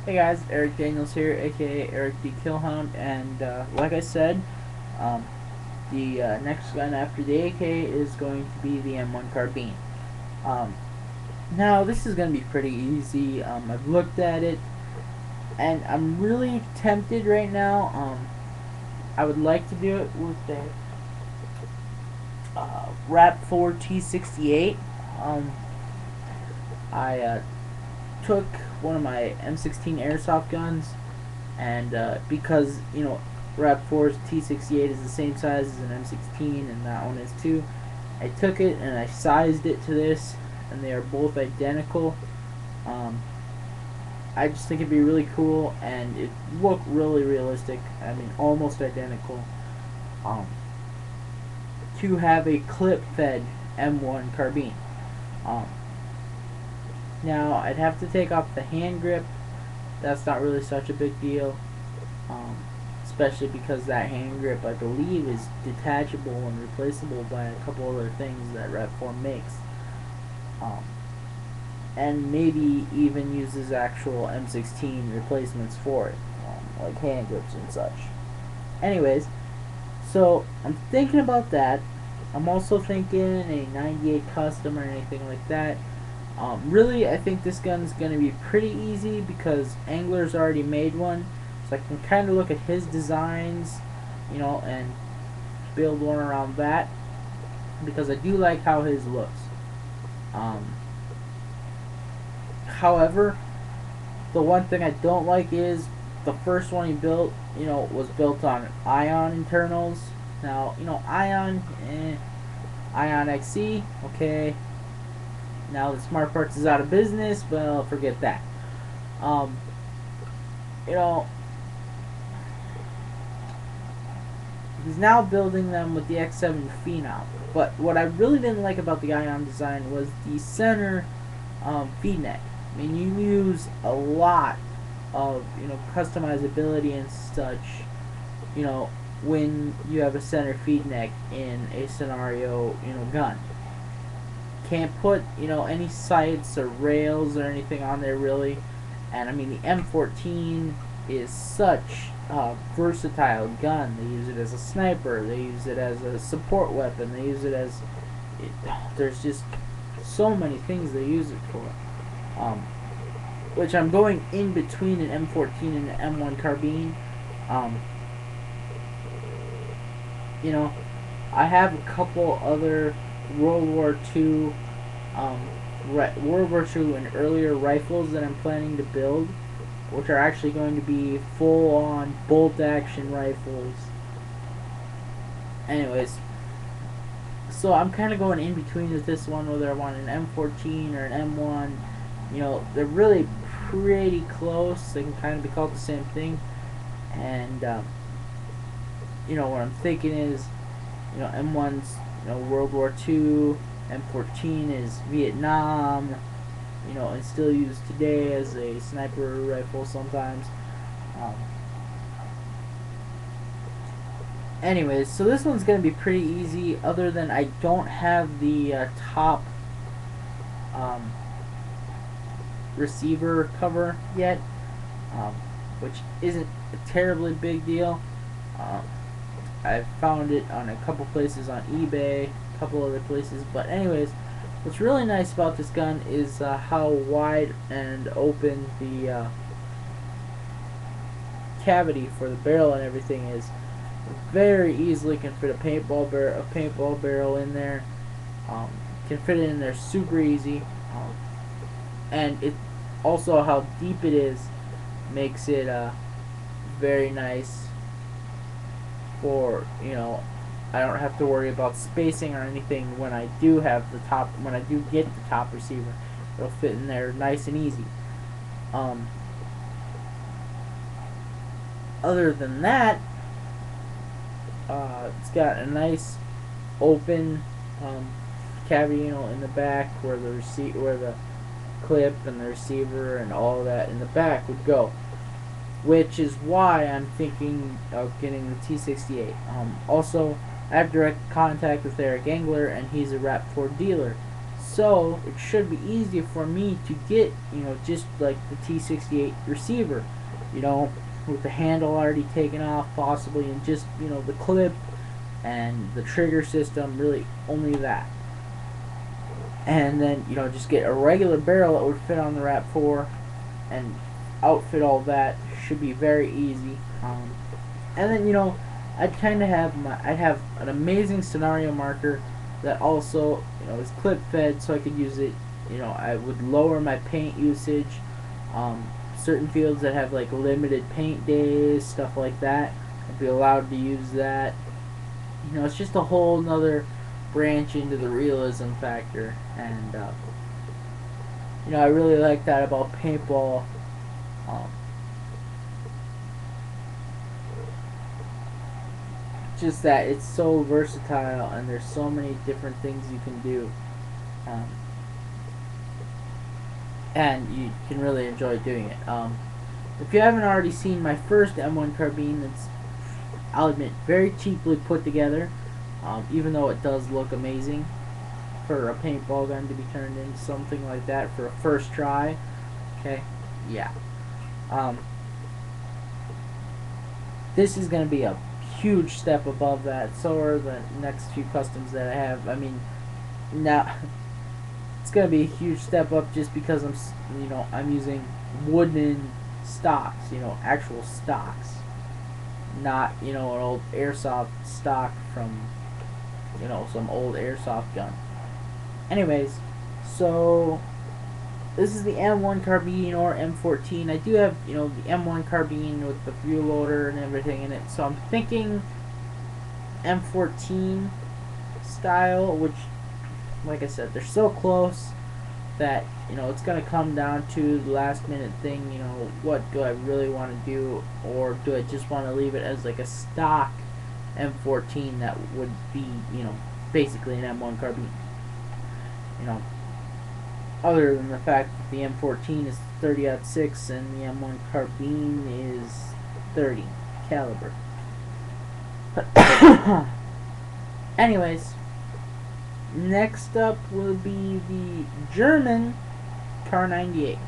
Hey guys, Eric Daniels here, aka Eric the Killhound, and like I said, um, the next gun after the AK is going to be the M1 Carbine. Um, Now, this is going to be pretty easy. I've looked at it, and I'm really tempted right now. I would like to do it with the Rap 4 T68. Um, I took one of my M16 airsoft guns, and because Rap 4's T68 is the same size as an M16, and that one is too, I took it and I sized it to this, and they are both identical. Um, I just think it'd be really cool, and it looked really realistic. I mean, almost identical. Um, to have a clip-fed M1 carbine. Um, Now, I'd have to take off the hand grip. That's not really such a big deal. Um, Especially because that hand grip, I believe, is detachable and replaceable by a couple other things that Revform makes. Um, and maybe even uses actual M16 replacements for it, like hand grips and such. Anyways, so I'm thinking about that. I'm also thinking a 98 Custom or anything like that. Really, I think this gun's going to be pretty easy because Angler's already made one. So I can kind of look at his designs, and build one around that. Because I do like how his looks. However, the one thing I don't like is the first one he built, was built on Ion internals. Now, Ion, Ion XC, okay. Now the Smart Parts is out of business, well, forget that. Um, you know, he's now building them with the X7 Phenom. But what I really didn't like about the Ion design was the center feed neck. I mean, you use a lot of customizability and such, when you have a center feed neck in a scenario gun. Can't put any sights or rails or anything on there really, and I mean the M14 is such a versatile gun. They use it as a sniper, they use it as a support weapon, they use it as there's just so many things they use it for. Which I'm going in between an M14 and an M1 carbine. Um, I have a couple other World War II, World War II and earlier rifles that I'm planning to build, which are actually going to be full-on bolt-action rifles. Anyways, so I'm kind of going in between with this one, whether I want an M14 or an M1. They're really pretty close. They can kind of be called the same thing. And, what I'm thinking is, M1's, World War II, M14 is Vietnam, and still used today as a sniper rifle sometimes. Um, Anyways, so this one's going to be pretty easy, other than I don't have the top receiver cover yet, which isn't a terribly big deal. I found it on a couple places on eBay, a couple other places, but anyways, what's really nice about this gun is how wide and open the cavity for the barrel and everything is. Very easily can fit a paintball barrel in there. Can fit it in there super easy. And it also how deep it is makes it very nice for I don't have to worry about spacing or anything when I do get the top receiver. It'll fit in there nice and easy. Other than that, it's got a nice open cavity in the back where the clip and the receiver and all that in the back would go, which is why I'm thinking of getting the T68. Also, I have direct contact with Eric Angler, and he's a Rap 4 dealer, So it should be easy for me to get, just like the T68 receiver, with the handle already taken off possibly, and just, the clip and the trigger system, really only that. And then, just get a regular barrel that would fit on the RAP4 and outfit all that. Should be very easy. And then, I'd have an amazing scenario marker that also, is clip fed, so I could use it. I would lower my paint usage. Certain fields that have like limited paint days, stuff like that, I'd be allowed to use that. It's just a whole nother branch into the realism factor, and I really like that about paintball. Just that it's so versatile, and there's so many different things you can do, and you can really enjoy doing it. If you haven't already seen my first M1 Carbine, it's, I'll admit, very cheaply put together, even though it does look amazing for a paintball gun to be turned into something like that for a first try. Okay, yeah. This is going to be a huge step above that. So are the next few customs that I have. I mean, now it's going to be a huge step up just because I'm using wooden stocks, actual stocks, not an old airsoft stock from some old airsoft gun. Anyways, so this is the M1 Carbine or M14. I do have, the M1 Carbine with the fuel loader and everything in it. So I'm thinking M14 style, which, like I said, they're so close that, it's going to come down to the last minute thing, what do I really want to do, or do I just want to leave it as like a stock M14 that would be, basically an M1 Carbine. Other than the fact that the M14 is 30-06 and the M1 Carbine is 30 caliber. Anyways, next up will be the German Kar 98.